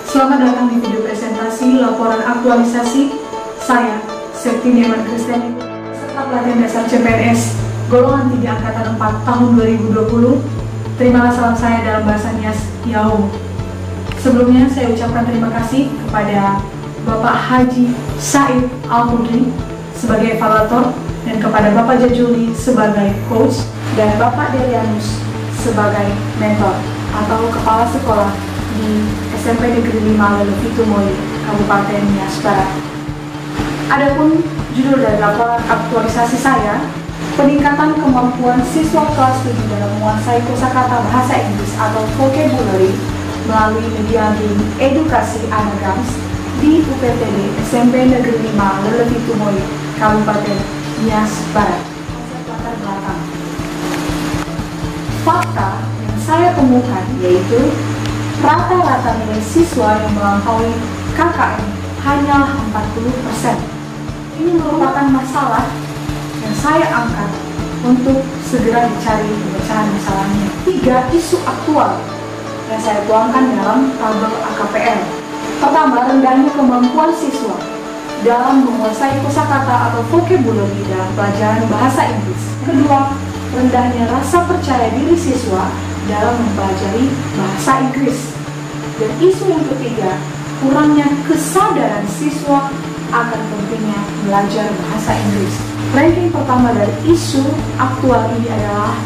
Selamat datang di video presentasi laporan aktualisasi saya, Septini Eman Kristiani, serta pelatihan dasar CPNS golongan 3 angkatan 4 tahun 2020. Terimalah salam saya dalam bahasa Nias Yahoo. Sebelumnya saya ucapkan terima kasih kepada Bapak Haji Said Al-Hudri sebagai evaluator, dan kepada Bapak Jajuli sebagai coach, dan Bapak Delianus sebagai mentor atau kepala sekolah di SMP Negeri 5 Lelevitumoi, Kabupaten Nias Barat. Adapun judul dari laporan aktualisasi saya, peningkatan kemampuan siswa kelas 7 dalam menguasai kosakata bahasa Inggris atau vocabulary melalui media game edukasi anagrams di UPTD SMP Negeri 5 Lelevitumoi, Kabupaten Nias Barat. Latar belakang. Fakta yang saya temukan yaitu rata-rata nilai siswa yang melampaui KKM hanya 40%. Ini merupakan masalah yang saya angkat untuk segera dicari pemecahan masalahnya. 3 isu aktual yang saya tuangkan dalam tabel AKPL. Pertama, rendahnya kemampuan siswa dalam menguasai kosakata atau vocabulary dalam pelajaran bahasa Inggris. Kedua, rendahnya rasa percaya diri siswa dalam mempelajari bahasa Inggris. Dan isu yang ketiga, kurangnya kesadaran siswa akan pentingnya belajar bahasa Inggris. Ranking pertama dari isu aktual ini adalah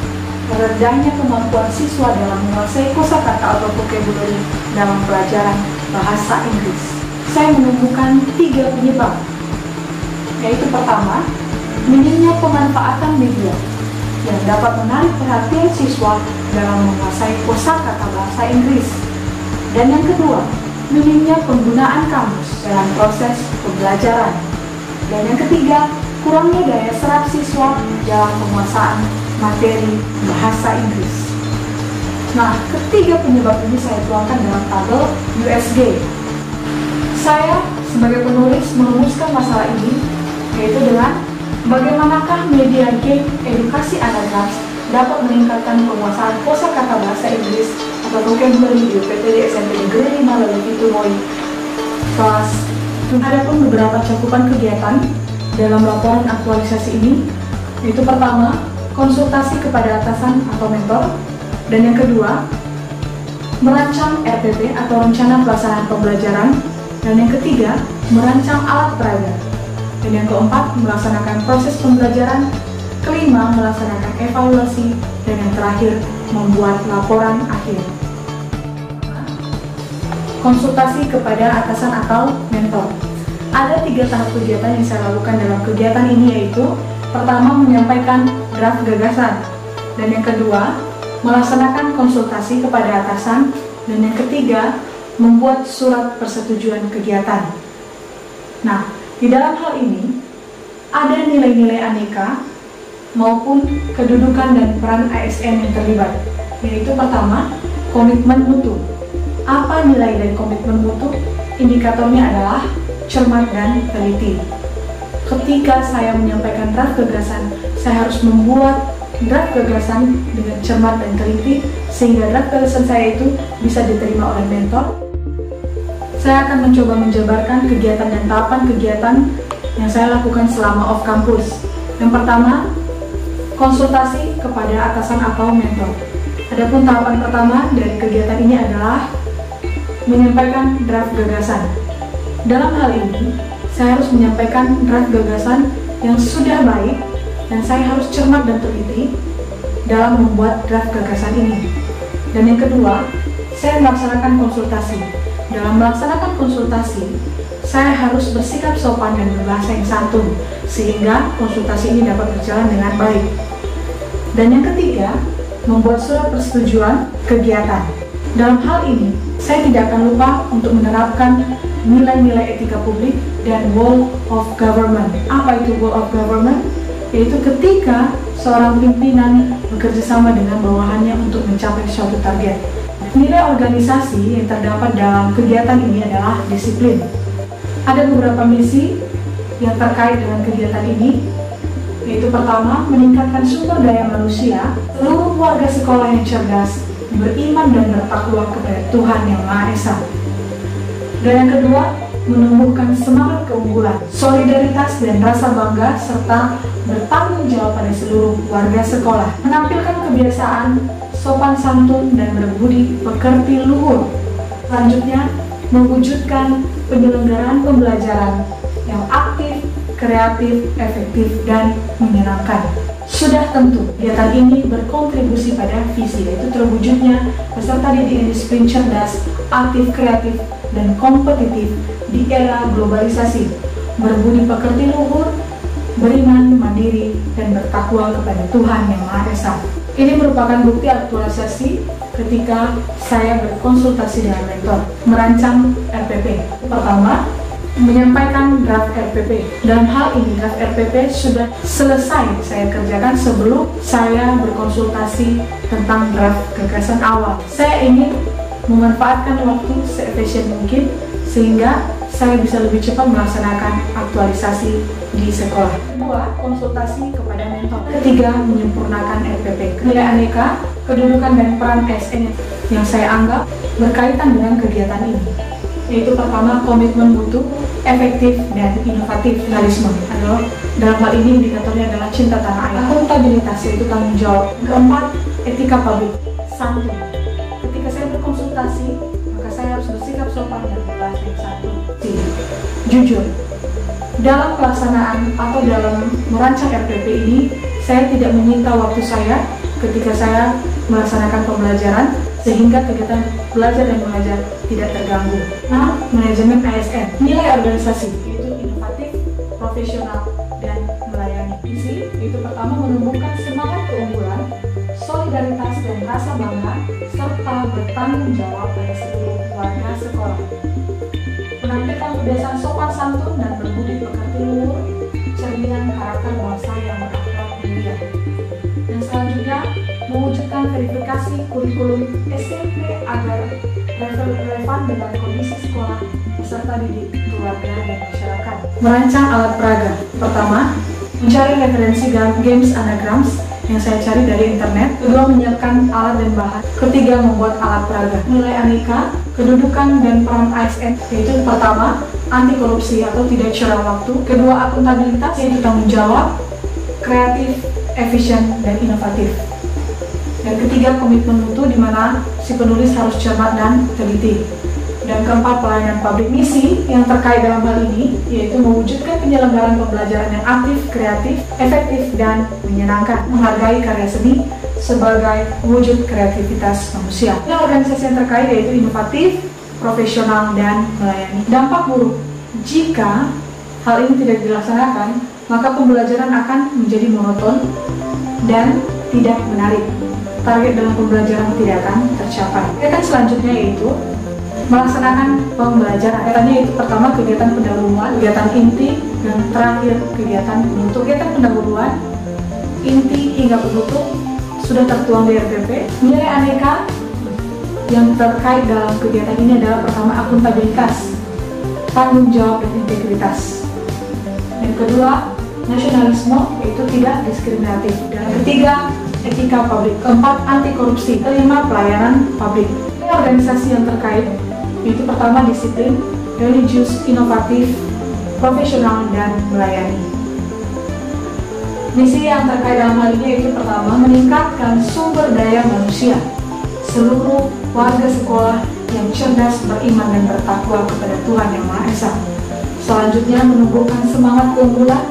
rendahnya kemampuan siswa dalam menguasai kosakata atau vocabulary dalam pelajaran bahasa Inggris. Saya menemukan 3 penyebab, yaitu pertama, minimnya pemanfaatan media yang dapat menarik perhatian siswa dalam menguasai kosakata bahasa Inggris. Dan yang kedua, minimnya penggunaan kamus dalam proses pembelajaran. Dan yang ketiga, kurangnya daya serap siswa dalam penguasaan materi bahasa Inggris. Nah, ketiga penyebab ini saya tuangkan dalam tabel USG. Saya sebagai penulis merumuskan masalah ini, yaitu dengan bagaimanakah media game edukasi anagrams dapat meningkatkan penguasaan kosakata bahasa Inggris atau vocabulary di UPTD SMP Negeri 5 Lelevitumoi kelas. Adapun beberapa cakupan kegiatan dalam laporan aktualisasi ini, yaitu pertama, konsultasi kepada atasan atau mentor, dan yang kedua, merancang RPP atau rencana pelaksanaan pembelajaran, dan yang ketiga, merancang alat peraga, dan yang keempat, melaksanakan proses pembelajaran, kelima, melaksanakan evaluasi, dan yang terakhir, membuat laporan akhir. Konsultasi kepada atasan atau mentor. Ada 3 tahap kegiatan yang saya lakukan dalam kegiatan ini, yaitu pertama, menyampaikan draft gagasan, dan yang kedua, melaksanakan konsultasi kepada atasan, dan yang ketiga, membuat surat persetujuan kegiatan. Nah, di dalam hal ini ada nilai-nilai aneka maupun kedudukan dan peran ASN yang terlibat, yaitu pertama, komitmen mutu. Apa nilai dari komitmen mutu? Indikatornya adalah cermat dan teliti. Ketika saya menyampaikan draft gagasan, saya harus membuat draft gagasan dengan cermat dan teliti sehingga draft gagasan saya itu bisa diterima oleh mentor. Saya akan mencoba menjabarkan kegiatan dan tahapan kegiatan yang saya lakukan selama off campus. Yang pertama, konsultasi kepada atasan atau mentor. Adapun tahapan pertama dari kegiatan ini adalah menyampaikan draft gagasan. Dalam hal ini, saya harus menyampaikan draft gagasan yang sudah baik, dan saya harus cermat dan teliti dalam membuat draft gagasan ini. Dan yang kedua, saya melaksanakan konsultasi. Dalam melaksanakan konsultasi, saya harus bersikap sopan dan berbahasa yang santun, sehingga konsultasi ini dapat berjalan dengan baik. Dan yang ketiga, membuat surat persetujuan kegiatan. Dalam hal ini, saya tidak akan lupa untuk menerapkan nilai-nilai etika publik dan wall of government. Apa itu wall of government? Yaitu ketika seorang pimpinan bekerja sama dengan bawahannya untuk mencapai suatu target. Nilai organisasi yang terdapat dalam kegiatan ini adalah disiplin. Ada beberapa misi yang terkait dengan kegiatan ini, yaitu pertama, meningkatkan sumber daya manusia, seluruh warga sekolah yang cerdas, beriman dan bertakwa kepada Tuhan Yang Maha Esa. Dan yang kedua, menumbuhkan semangat keunggulan, solidaritas dan rasa bangga, serta bertanggung jawab pada seluruh warga sekolah. Menampilkan kebiasaan sopan santun dan berbudi pekerti luhur. Selanjutnya, mewujudkan penyelenggaraan pembelajaran yang aktif, kreatif, efektif, dan menyenangkan. Sudah tentu, kegiatan ini berkontribusi pada visi, yaitu terwujudnya peserta didik yang disiplin cerdas, aktif, kreatif, dan kompetitif di era globalisasi, berbudi pekerti luhur, beriman, mandiri, dan bertakwa kepada Tuhan Yang Maha Esa. Ini merupakan bukti aktualisasi ketika saya berkonsultasi dengan mentor, merancang RPP. Pertama, menyampaikan draft RPP. Dalam hal ini, draft RPP sudah selesai saya kerjakan sebelum saya berkonsultasi tentang draft gagasan awal. Saya ingin memanfaatkan waktu se-efisien mungkin sehingga saya bisa lebih cepat melaksanakan aktualisasi di sekolah. Kedua, konsultasi kepada mentor. Ketiga, menyempurnakan RPP. Nilai aneka, kedudukan dan peran ASN yang saya anggap berkaitan dengan kegiatan ini, yaitu pertama, komitmen mutu, efektif dan inovatif. Realisme adalah, dalam hal ini indikatornya adalah cinta tanah air. Akuntabilitas, yaitu tanggung jawab. Keempat, etika publik, santun. Ketika saya berkonsultasi, maka saya harus bersikap sopan dan ikhlas yang santun. Jujur. Dalam pelaksanaan atau dalam merancang RPP ini, saya tidak menyita waktu saya ketika saya melaksanakan pembelajaran, sehingga kegiatan belajar dan mengajar tidak terganggu. Nah, manajemen ASN, nilai organisasi, yaitu inovatif, profesional, dan melayani. Visi, yaitu pertama, menumbuhkan semangat keunggulan, solidaritas dan rasa bangga, serta bertanggung jawab pada seluruh warga sekolah. Menampilkan kebiasaan sopan santun dan berbudi pekerti luhur, cerminan karakter bangsa yang berakhlak mulia. Dan selanjutnya, mewujudkan verifikasi kurikulum SMP agar relevan dengan kondisi sekolah, peserta didik, keluarga, dan masyarakat. Merancang alat peraga. Pertama, mencari referensi games anagrams yang saya cari dari internet. Kedua, menyiapkan alat dan bahan. Ketiga, membuat alat peraga. Nilai aneka, kedudukan dan peran ASN, yaitu pertama, anti korupsi atau tidak curang waktu. Kedua, akuntabilitas, yaitu tanggung jawab, kreatif, efisien, dan inovatif. Dan ketiga, komitmen mutu, di mana si penulis harus cermat dan teliti. Dan keempat, pelayanan publik. Misi yang terkait dalam hal ini yaitu mewujudkan penyelenggaraan pembelajaran yang aktif, kreatif, efektif, dan menyenangkan. Menghargai karya seni sebagai wujud kreativitas manusia. Yang organisasi yang terkait yaitu inovatif, profesional, dan melayani. Dampak buruk: jika hal ini tidak dilaksanakan, maka pembelajaran akan menjadi monoton dan tidak menarik. Target dalam pembelajaran tidak akan tercapai. Kegiatan selanjutnya yaitu melaksanakan pembelajaran. Kegiatannya yaitu pertama, kegiatan pendahuluan, kegiatan inti, dan terakhir kegiatan penutup. Kegiatan pendahuluan, inti hingga penutup sudah tertuang di RPP. Nilai aneka yang terkait dalam kegiatan ini adalah pertama, akuntabilitas, tanggung jawab, dan integritas. Yang kedua, nasionalisme, yaitu tidak diskriminatif. Dan ketiga, etika publik. Keempat, anti korupsi. Kelima, pelayanan publik. Organisasi yang terkait yaitu pertama, disiplin, religius, inovatif, profesional, dan melayani. Misi yang terkait dalam hal ini yaitu pertama, meningkatkan sumber daya manusia, seluruh warga sekolah yang cerdas, beriman, dan bertakwa kepada Tuhan Yang Maha Esa. Selanjutnya, menumbuhkan semangat keunggulan,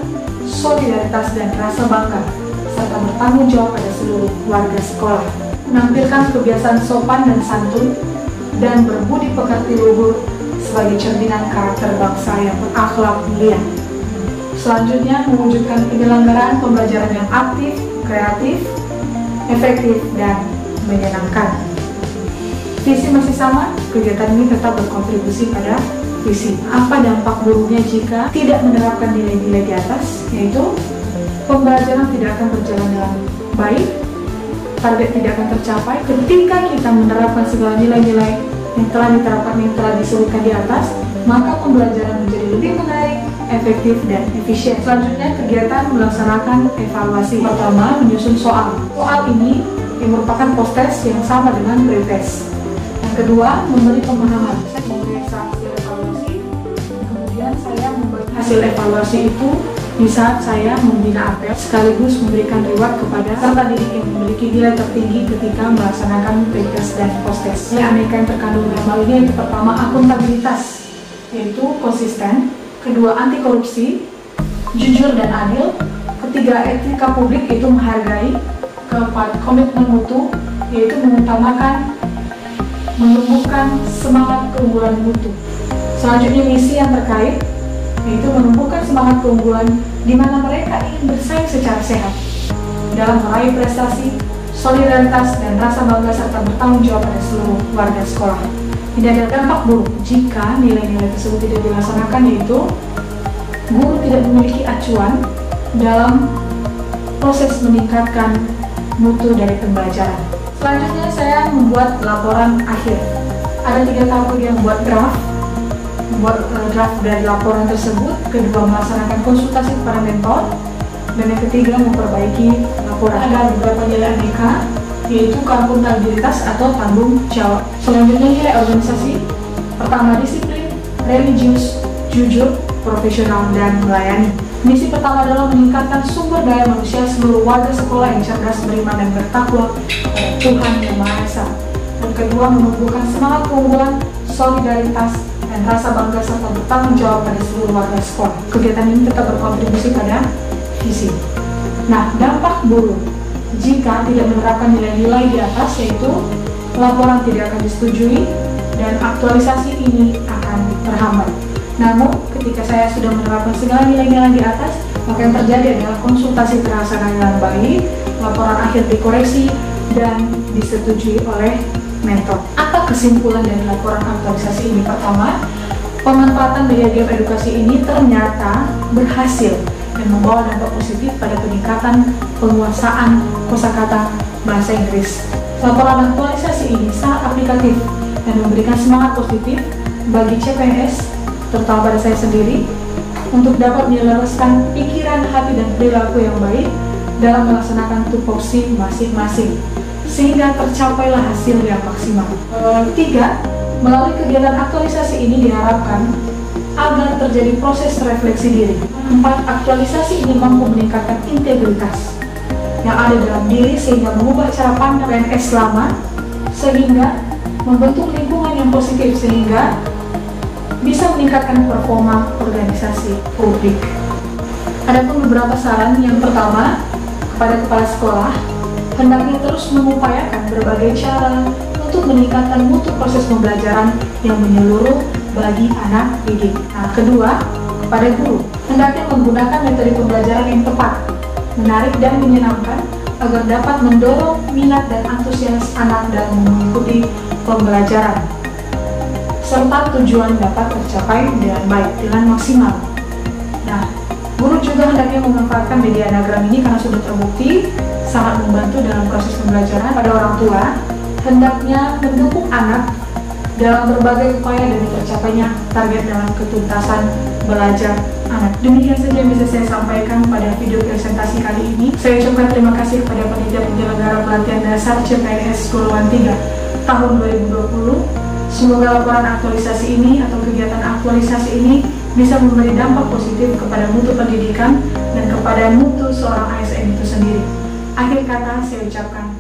solidaritas, dan rasa bangga, serta bertanggung jawab pada seluruh warga sekolah. Menampilkan kebiasaan sopan dan santun, dan berbudi pekerti luhur sebagai cerminan karakter bangsa yang berakhlak mulia. Selanjutnya, mewujudkan penyelenggaraan pembelajaran yang aktif, kreatif, efektif, dan menyenangkan. Visi masih sama, kegiatan ini tetap berkontribusi pada visi. Apa dampak buruknya jika tidak menerapkan nilai-nilai di atas? Yaitu pembelajaran tidak akan berjalan dengan baik, target tidak akan tercapai. Ketika kita menerapkan segala nilai-nilai yang telah diterapkan, yang telah disebutkan di atas, maka pembelajaran menjadi lebih menarik, efektif, dan efisien. Selanjutnya, kegiatan melaksanakan evaluasi. Pertama, menyusun soal. Soal ini yang merupakan post-test yang sama dengan pre-test. Yang kedua, memberi pemahaman. Memberi sanksi evaluasi kolaborasi itu di saat saya membina apel sekaligus memberikan reward kepada peserta didik yang memiliki nilai tertinggi ketika melaksanakan pretest dan post-test. Aneka yang terkandung dalam hal ini yaitu pertama akuntabilitas, yaitu konsisten, kedua anti korupsi, jujur dan adil, ketiga etika publik yaitu menghargai, keempat komitmen mutu yaitu mengutamakan menumbuhkan semangat keunggulan mutu. Selanjutnya misi yang terkait yaitu menumbuhkan semangat keunggulan di mana mereka ingin bersaing secara sehat dalam meraih prestasi, solidaritas dan rasa bangga serta bertanggung jawab pada seluruh warga sekolah. Tidak ada dampak buruk jika nilai-nilai tersebut tidak dilaksanakan, yaitu guru tidak memiliki acuan dalam proses meningkatkan mutu dari pembelajaran. Selanjutnya saya membuat laporan akhir. Ada 3 tahap yang membuat draft dari laporan tersebut, kedua melaksanakan konsultasi kepada mentor, dan yang ketiga memperbaiki laporan. Ada beberapa nilai aneka, yaitu akuntabilitas atau tanggung jawab. Selanjutnya nilai organisasi, pertama disiplin, religius, jujur, profesional, dan melayani. Misi pertama adalah meningkatkan sumber daya manusia seluruh warga sekolah yang cerdas, beriman, dan bertakwa pada Tuhan Yang Maha Esa. Dan kedua, menumbuhkan semangat keunggulan, solidaritas, dan rasa bangga serta bertanggung jawab pada seluruh warga sekolah. Kegiatan ini tetap berkontribusi pada visi. Nah, dampak buruk jika tidak menerapkan nilai-nilai di atas, yaitu laporan tidak akan disetujui dan aktualisasi ini akan terhambat. Namun, ketika saya sudah menerapkan segala nilai-nilai di atas, maka yang terjadi adalah konsultasi terlaksana dengan baik, laporan akhir dikoreksi, dan disetujui oleh mentor. Apa kesimpulan dari laporan aktualisasi ini? Pertama, pemanfaatan media game edukasi ini ternyata berhasil dan membawa dampak positif pada peningkatan penguasaan kosakata bahasa Inggris. Laporan aktualisasi ini sangat aplikatif dan memberikan semangat positif bagi CPNS, terutama pada saya sendiri, untuk dapat menyelaraskan pikiran, hati, dan perilaku yang baik dalam melaksanakan tupoksi masing-masing, sehingga tercapailah hasil yang maksimal. 3. Melalui kegiatan aktualisasi ini diharapkan agar terjadi proses refleksi diri. 4. Aktualisasi ini mampu meningkatkan integritas yang ada dalam diri sehingga mengubah cara pandang PNS lama, sehingga membentuk lingkungan yang positif sehingga bisa meningkatkan performa organisasi publik. Adapun beberapa saran. Yang pertama, kepada kepala sekolah, hendaknya terus mengupayakan berbagai cara untuk meningkatkan mutu proses pembelajaran yang menyeluruh bagi anak didik. Nah, kedua, kepada guru, hendaknya menggunakan metode pembelajaran yang tepat, menarik dan menyenangkan agar dapat mendorong minat dan antusias anak dalam mengikuti pembelajaran, serta tujuan dapat tercapai dengan baik, dengan maksimal. Nah, guru juga hendaknya memanfaatkan media anagram ini karena sudah terbukti sangat membantu dalam proses pembelajaran. Pada orang tua, hendaknya mendukung anak dalam berbagai upaya demi tercapainya target dalam ketuntasan belajar anak. Demikian saja yang bisa saya sampaikan pada video presentasi kali ini. Saya ucapkan terima kasih kepada panitia penyelenggara pelatihan dasar CPNS Golongan 3 tahun 2020. Semoga laporan aktualisasi ini atau kegiatan aktualisasi ini bisa memberi dampak positif kepada mutu pendidikan dan kepada mutu seorang ASN itu sendiri. Akhir kata saya ucapkan